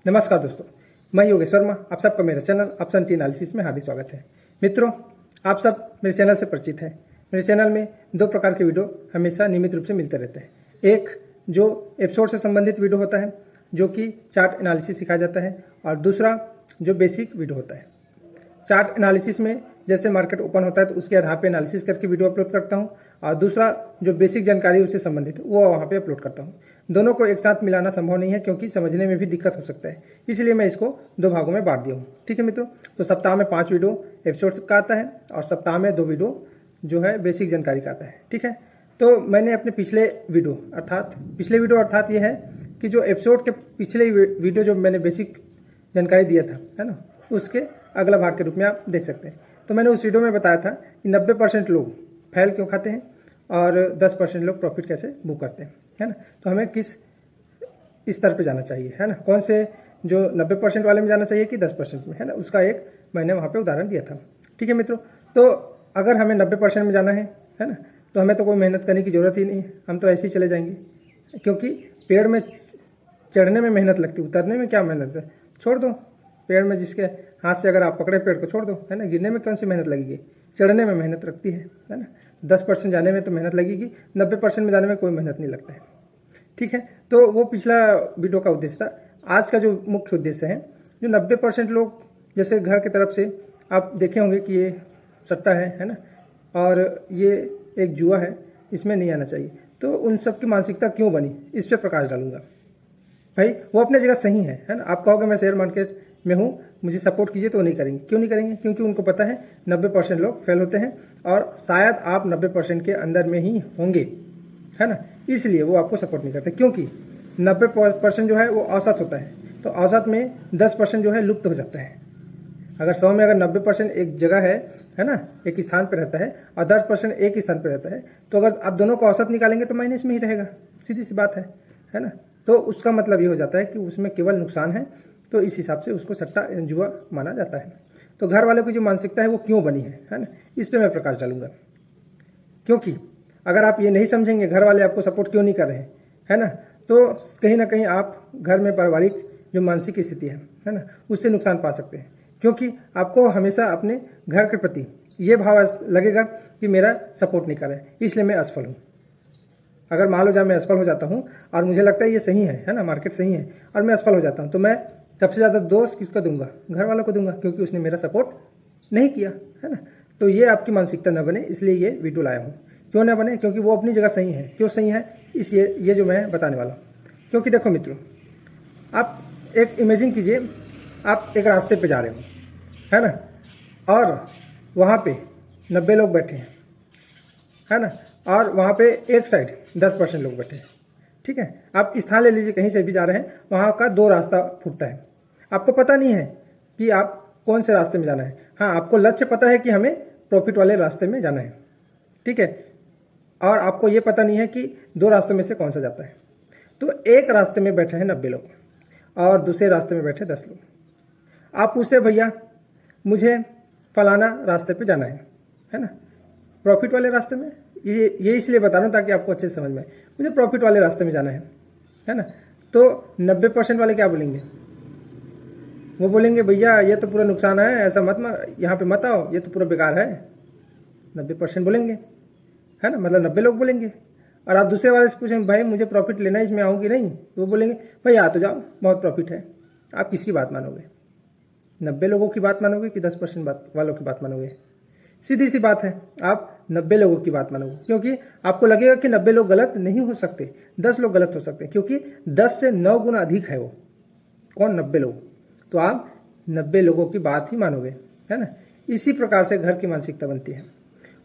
नमस्कार दोस्तों, मैं योगेश वर्मा। आप सबका मेरे चैनल ऑप्शन टी एनालिसिस में हार्दिक स्वागत है। मित्रों, आप सब मेरे चैनल से परिचित हैं। मेरे चैनल में दो प्रकार के वीडियो हमेशा नियमित रूप से मिलते रहते हैं। एक जो एपिसोड से संबंधित वीडियो होता है, जो कि चार्ट एनालिसिस सिखाया जाता है, और दूसरा जो बेसिक वीडियो होता है। चार्ट एनालिसिस में जैसे मार्केट ओपन होता है तो उसके आधार पे एनालिसिस करके वीडियो अपलोड करता हूं, और दूसरा जो बेसिक जानकारी उससे संबंधित वो वहां पे अपलोड करता हूं। दोनों को एक साथ मिलाना संभव नहीं है, क्योंकि समझने में भी दिक्कत हो सकता है, इसलिए मैं इसको दो भागों में बांट दिया हूँ। ठीक है मित्रों, तो सप्ताह में 5 वीडियो एपिसोड का आता है, और सप्ताह में 2 वीडियो जो है बेसिक जानकारी का आता है। ठीक है, तो मैंने अपने पिछले वीडियो अर्थात ये है कि जो एपिसोड के पिछले वीडियो जो मैंने बेसिक जानकारी दिया था, है ना, उसके अगला भाग के रूप में आप देख सकते हैं। तो मैंने उस वीडियो में बताया था कि 90% लोग फेल क्यों खाते हैं और 10% लोग प्रॉफिट कैसे बुक करते हैं, है ना। तो हमें किस स्तर पे जाना चाहिए, है ना, कौन से जो 90% वाले में जाना चाहिए कि 10% में, है ना, उसका एक मैंने वहाँ पे उदाहरण दिया था। ठीक है मित्रों, तो अगर हमें 90% में जाना है ना, तो हमें तो कोई मेहनत करने की ज़रूरत ही नहीं है, हम तो ऐसे ही चले जाएंगे। क्योंकि पेड़ में चढ़ने में मेहनत लगती है, उतरने में क्या मेहनत है, छोड़ दो। पेड़ में जिसके हाथ से अगर आप पकड़े पेड़ को छोड़ दो, है ना, गिरने में कौन सी मेहनत लगेगी, चढ़ने में मेहनत लगती है ना। 10% जाने में तो मेहनत लगेगी, 90% में जाने में कोई मेहनत नहीं लगता है। ठीक है, तो वो पिछला वीडियो का उद्देश्य था। आज का जो मुख्य उद्देश्य है, जो 90% लोग जैसे घर की तरफ से आप देखे होंगे कि ये सट्टा है ना, और ये एक जुआ है, इसमें नहीं आना चाहिए। तो उन सब की मानसिकता क्यों बनी, इस पर प्रकाश डालूंगा। भाई वो अपने जगह सही है ना। आप कहोगे मैं शेयर मार्केट में हूँ, मुझे सपोर्ट कीजिए, तो नहीं करेंगे। क्यों नहीं करेंगे? क्योंकि उनको पता है 90% लोग फेल होते हैं, और शायद आप 90% के अंदर में ही होंगे, है ना, इसलिए वो आपको सपोर्ट नहीं करते। क्योंकि 90% जो है वो औसत होता है, तो औसत में 10% जो है लुप्त हो जाता है। अगर 100 में अगर 90% एक जगह है ना, एक स्थान पर रहता है, और 10% एक स्थान पर रहता है, तो अगर आप दोनों का औसत निकालेंगे तो माइनस में ही रहेगा। सीधी सी बात है ना। तो उसका मतलब ये हो जाता है कि उसमें केवल नुकसान है, तो इस हिसाब से उसको सट्टा जुआ माना जाता है। तो घर वालों की जो मानसिकता है वो क्यों बनी है ना, इस पर मैं प्रकाश डालूंगा। क्योंकि अगर आप ये नहीं समझेंगे घर वाले आपको सपोर्ट क्यों नहीं कर रहे हैं, है ना, तो कहीं ना कहीं आप घर में पारिवारिक जो मानसिक स्थिति है ना, उससे नुकसान पा सकते हैं। क्योंकि आपको हमेशा अपने घर के प्रति ये भाव लगेगा कि मेरा सपोर्ट नहीं कर रहा है, इसलिए मैं असफल हूँ। अगर मान लो जब मैं असफल हो जाता हूँ और मुझे लगता है ये सही है ना, मार्केट सही है, और मैं असफल हो जाता हूँ, तो मैं सबसे ज़्यादा दोष किसको दूंगा? घर वालों को दूंगा, क्योंकि उसने मेरा सपोर्ट नहीं किया, है ना। तो ये आपकी मानसिकता न बने, इसलिए ये वीडियो लाया हूँ। क्यों ना बने? क्योंकि वो अपनी जगह सही है। क्यों सही है, इसलिए ये जो मैं बताने वाला हूँ। क्योंकि देखो मित्रों, आप एक इमेजिन कीजिए, आप एक रास्ते पे जा रहे हो, है ना, और वहाँ पे 90 लोग बैठे हैं, है ना, और वहाँ पे एक साइड 10% लोग बैठे हैं। ठीक है, आप स्थान ले लीजिए, कहीं से भी जा रहे हैं, वहाँ का 2 रास्ता फूटता है। आपको पता नहीं है कि आप कौन से रास्ते में जाना है। हाँ, आपको लक्ष्य पता है कि हमें प्रॉफिट वाले रास्ते में जाना है। ठीक है, और आपको ये पता नहीं है कि 2 रास्तों में से कौन सा जाता है। तो एक रास्ते में बैठे हैं 90 लोग, और दूसरे रास्ते में बैठे 10 लोग। आप पूछते भैया मुझे फलाना रास्ते पे जाना है ना, प्रॉफिट वाले रास्ते में। ये इसलिए बता रहा हूँ ताकि आपको अच्छे से समझ में आए। मुझे प्रॉफिट वाले रास्ते में जाना है ना। तो 90% वाले क्या बोलेंगे? वो बोलेंगे भैया ये तो पूरा नुकसान है, ऐसा मत यहाँ पे मत आओ, ये तो पूरा बेकार है। 90% बोलेंगे, है ना, मतलब 90 लोग बोलेंगे। और आप दूसरे वाले से पूछेंगे भाई मुझे प्रॉफिट लेना है, इसमें आऊँ कि नहीं? तो वो बोलेंगे भाई आ तो जाओ, बहुत प्रॉफिट है। आप किसकी बात मानोगे? 90 लोगों की बात मानोगे कि 10% वालों की बात मानोगे? सीधी सी बात है, आप 90 लोगों की बात मानोगे, क्योंकि आपको लगेगा कि 90 लोग गलत नहीं हो सकते, 10 लोग गलत हो सकते हैं, क्योंकि 10 से 9 गुना अधिक है वो। कौन? 90 लोग। तो आप 90 लोगों की बात ही मानोगे, है ना। इसी प्रकार से घर की मानसिकता बनती है।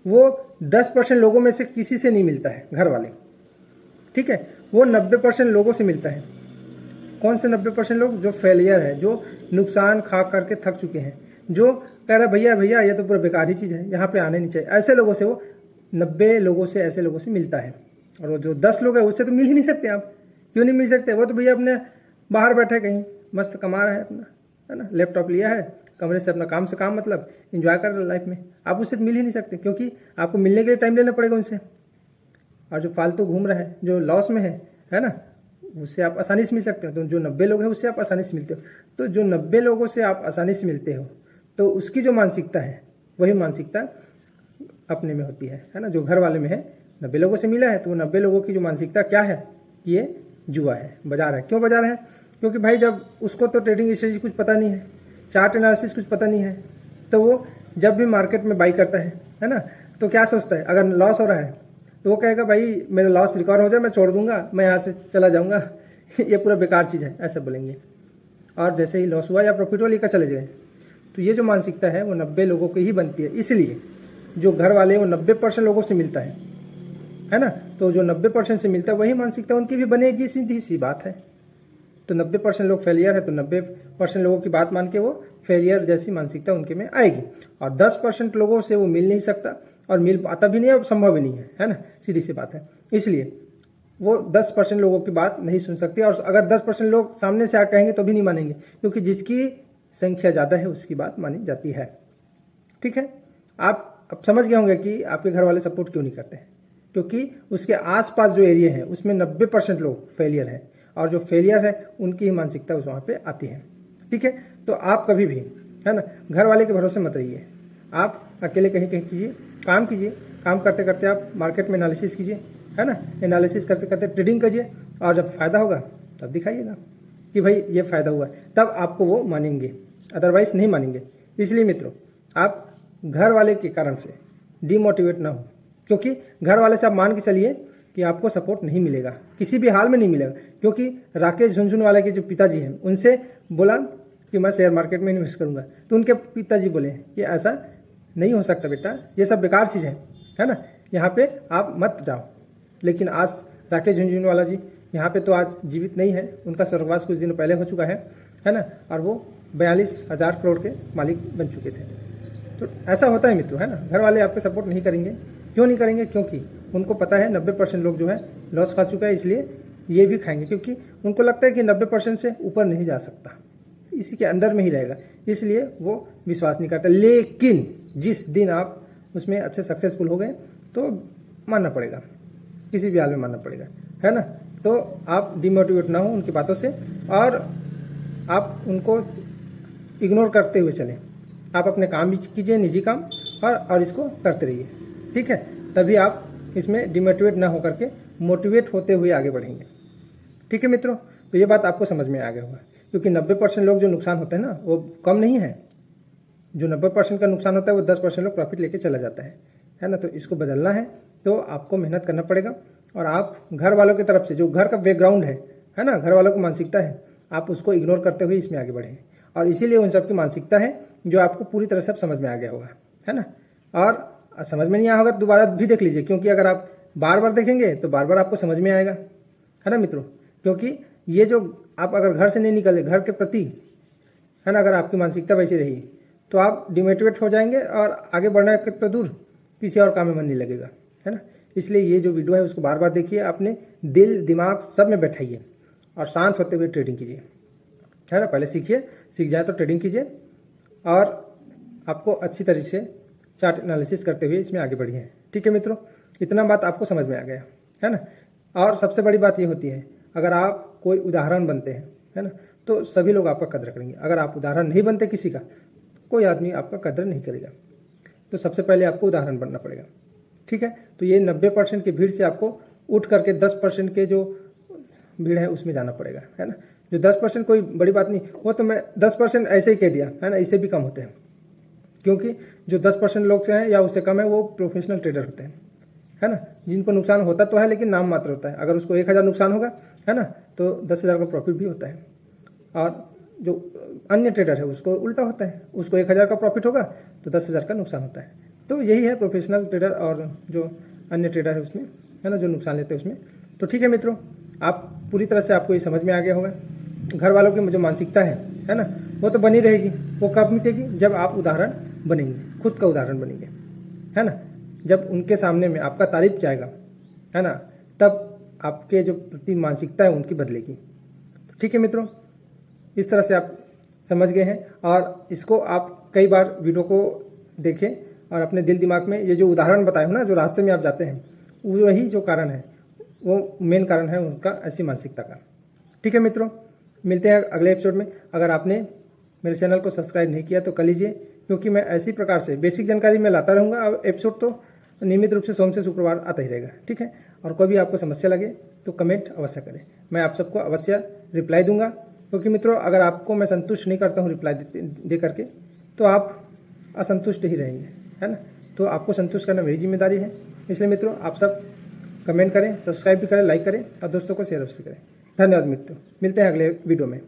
वो 10% लोगों में से किसी से नहीं मिलता है, घर वाले। ठीक है, वो 90% लोगों से मिलता है। कौन से 90% लोग? जो फेलियर है, जो नुकसान खा करके थक चुके हैं, जो कह रहे भैया ये तो पूरा बेकार ही चीज़ है, यहाँ पे आने नहीं चाहिए। ऐसे लोगों से वो 90 लोगों से, ऐसे लोगों से मिलता है। और वो जो 10 लोग हैं उससे तो मिल ही नहीं सकते आप। क्यों नहीं मिल सकते? वो तो भैया अपने बाहर बैठे कहीं मस्त कमा रहे हैं अपना, है ना, लैपटॉप लिया है, कमरे से अपना काम से काम मतलब इंजॉय कर रहे हैं लाइफ में। आप उससे तो मिल ही नहीं सकते, क्योंकि आपको मिलने के लिए टाइम लेना पड़ेगा उनसे। और जो फालतू घूम रहा है, जो लॉस में है ना, उससे आप आसानी से मिल सकते हो। तो जो 90 लोग हैं उससे आप आसानी से मिलते हो। तो जो 90 लोगों से आप आसानी से मिलते हो तो उसकी जो मानसिकता है वही मानसिकता अपने में होती है ना। जो घर वाले में है, 90 लोगों से मिला है तो वो 90 लोगों की जो मानसिकता क्या है कि ये जुआ है, बाजार है। क्यों बाजार है? क्योंकि भाई जब उसको तो ट्रेडिंग स्ट्रेटजी कुछ पता नहीं है, चार्ट एनालिसिस कुछ पता नहीं है, तो वो जब भी मार्केट में बाई करता है ना, तो क्या सोचता है, अगर लॉस हो रहा है तो वो कहेगा भाई मेरा लॉस रिकवर हो जाए मैं छोड़ दूंगा, मैं यहाँ से चला जाऊँगा ये पूरा बेकार चीज़ है, ऐसा बोलेंगे। और जैसे ही लॉस हुआ या प्रॉफिट हुआ लेकर चले जाए। तो ये जो मानसिकता है वो 90 लोगों की ही बनती है। इसलिए जो घर वाले वो 90% लोगों से मिलता है ना, तो जो 90% से मिलता है वही मानसिकता उनकी भी बनेगी, सीधी सी बात है। तो 90% लोग फेलियर है तो 90% लोगों की बात मान के वो फेलियर जैसी मानसिकता उनके में आएगी। और 10% लोगों से वो मिल नहीं सकता और मिल पाता भी नहीं है और संभव भी नहीं है ना, सीधी सी बात है। इसलिए वो 10% लोगों की बात नहीं सुन सकती। और अगर 10% लोग सामने से आ कहेंगे तो भी नहीं मानेंगे, क्योंकि जिसकी संख्या ज़्यादा है उसकी बात मानी जाती है। ठीक है, आप अब समझ गए होंगे कि आपके घर वाले सपोर्ट क्यों नहीं करते हैं। क्योंकि उसके आसपास जो एरिया है उसमें 90% लोग फेलियर है और जो फेलियर है उनकी ही मानसिकता उस वहाँ पे आती है। ठीक है, तो आप कभी भी है ना घर वाले के भरोसे मत रहिए। आप अकेले कहीं कहीं कीजिए, काम कीजिए, काम करते करते आप मार्केट में एनालिसिस कीजिए, है ना, एनालिसिस करते करते ट्रेडिंग कीजिए और जब फ़ायदा होगा तब दिखाइएगा कि भाई ये फ़ायदा हुआ, तब आपको वो मानेंगे, अदरवाइज़ नहीं मानेंगे। इसलिए मित्रों, आप घर वाले के कारण से डिमोटिवेट ना हो, क्योंकि घर वाले से आप मान के चलिए कि आपको सपोर्ट नहीं मिलेगा, किसी भी हाल में नहीं मिलेगा। क्योंकि राकेश झुनझुनवाला के जो पिताजी हैं उनसे बोला कि मैं शेयर मार्केट में इन्वेस्ट करूंगा, तो उनके पिताजी बोले कि ऐसा नहीं हो सकता बेटा, ये सब बेकार चीज़ है ना, यहाँ पे आप मत जाओ। लेकिन आज राकेश झुनझुनवाला जी यहाँ पे तो आज जीवित नहीं है, उनका स्वर्गवास कुछ दिनों पहले हो चुका है ना, और वो 42,000 करोड़ के मालिक बन चुके थे। तो ऐसा होता है मित्रों, है ना, घर वाले आपको सपोर्ट नहीं करेंगे। क्यों नहीं करेंगे? क्योंकि उनको पता है 90% लोग जो है लॉस खा चुका है, इसलिए ये भी खाएंगे, क्योंकि उनको लगता है कि 90% से ऊपर नहीं जा सकता, इसी के अंदर में ही रहेगा, इसलिए वो विश्वास नहीं करता। लेकिन जिस दिन आप उसमें अच्छे सक्सेसफुल हो गए तो मानना पड़ेगा, किसी भी हाल में मानना पड़ेगा, है ना। तो आप डिमोटिवेट ना हो उनकी बातों से और आप उनको इग्नोर करते हुए चलें। आप अपने काम भी कीजिए, निजी काम, और इसको करते रहिए। ठीक है, तभी आप इसमें डिमोटिवेट ना होकर के मोटिवेट होते हुए आगे बढ़ेंगे। ठीक है मित्रों, तो ये बात आपको समझ में आ गया होगा, क्योंकि 90% लोग जो नुकसान होते हैं ना वो कम नहीं है। जो 90% का नुकसान होता है वो 10% लोग प्रॉफिट लेके चला जाता है ना। तो इसको बदलना है तो आपको मेहनत करना पड़ेगा। और आप घर वालों की तरफ से जो घर का बैकग्राउंड है ना, घर वालों की मानसिकता है, आप उसको इग्नोर करते हुए इसमें आगे बढ़ें। और इसीलिए उन सबकी मानसिकता है जो आपको पूरी तरह से समझ में आ गया होगा, है ना। और समझ में नहीं आया होगा तो दोबारा भी देख लीजिए, क्योंकि अगर आप बार बार देखेंगे तो बार बार आपको समझ में आएगा, है ना मित्रों। क्योंकि ये जो आप अगर घर से नहीं निकले, घर के प्रति, है ना, अगर आपकी मानसिकता वैसी रही तो आप डिमोटिवेट हो जाएंगे और आगे बढ़ने के तो दूर किसी और काम में मन नहीं लगेगा, है ना। इसलिए ये जो वीडियो है उसको बार बार देखिए, अपने दिल दिमाग सब में बैठाइए और शांत होते हुए ट्रेडिंग कीजिए, है ना। पहले सीखिए, सीख जाए तो ट्रेडिंग कीजिए और आपको अच्छी तरीके से चार्ट एनालिसिस करते हुए इसमें आगे बढ़िए। ठीक है मित्रों, इतना बात आपको समझ में आ गया, है ना। और सबसे बड़ी बात ये होती है, अगर आप कोई उदाहरण बनते हैं, है ना, तो सभी लोग आपका कदर करेंगे। अगर आप उदाहरण नहीं बनते किसी का, कोई आदमी आपका कदर नहीं करेगा। तो सबसे पहले आपको उदाहरण बनना पड़ेगा। ठीक है, तो ये 90% की भीड़ से आपको उठ करके 10% के जो भीड़ है उसमें जाना पड़ेगा, है ना। जो 10% कोई बड़ी बात नहीं, वो तो मैं 10% ऐसे ही कह दिया, है ना, इससे भी कम होते हैं। क्योंकि जो 10% लोग से हैं या उससे कम है वो प्रोफेशनल ट्रेडर होते हैं, है ना, जिनको नुकसान होता तो है लेकिन नाम मात्र होता है। अगर उसको 1,000 नुकसान होगा, है ना, तो 10,000 का प्रॉफिट भी होता है। और जो अन्य ट्रेडर है उसको उल्टा होता है, उसको 1,000 का प्रॉफिट होगा तो 10,000 का नुकसान होता है। तो यही है प्रोफेशनल ट्रेडर और जो अन्य ट्रेडर है उसमें, है ना, जो नुकसान लेते हैं उसमें। तो ठीक है मित्रों, आप पूरी तरह से आपको ये समझ में आ गया होगा। घर वालों की जो मानसिकता है ना, वो तो बनी रहेगी। वो कब मिटेगी? जब आप उदाहरण बनेंगे, खुद का उदाहरण बनेंगे, है ना। जब उनके सामने में आपका तारीफ जाएगा, है ना, तब आपके जो प्रति मानसिकता है उनकी बदलेगी। ठीक है मित्रों, इस तरह से आप समझ गए हैं और इसको आप कई बार वीडियो को देखें और अपने दिल दिमाग में ये जो उदाहरण बताए हो ना, जो रास्ते में आप जाते हैं, वही जो कारण है, वो मेन कारण है उनका ऐसी मानसिकता का। ठीक है मित्रों, मिलते हैं अगले एपिसोड में। अगर आपने मेरे चैनल को सब्सक्राइब नहीं किया तो कर लीजिए, क्योंकि मैं ऐसी प्रकार से बेसिक जानकारी मैं लाता रहूँगा। अब एपिसोड तो नियमित रूप से सोम से शुक्रवार आता ही रहेगा, ठीक है। और कोई भी आपको समस्या लगे तो कमेंट अवश्य करें, मैं आप सबको अवश्य रिप्लाई दूंगा। क्योंकि मित्रों, अगर आपको मैं संतुष्ट नहीं करता हूँ रिप्लाई दे करके, तो आप असंतुष्ट ही रहेंगे, है ना। तो आपको संतुष्ट करना मेरी जिम्मेदारी है। इसलिए मित्रों, आप सब कमेंट करें, सब्सक्राइब भी करें, लाइक करें और दोस्तों को शेयर अवश्य करें। धन्यवाद मित्रों, मिलते हैं अगले वीडियो में।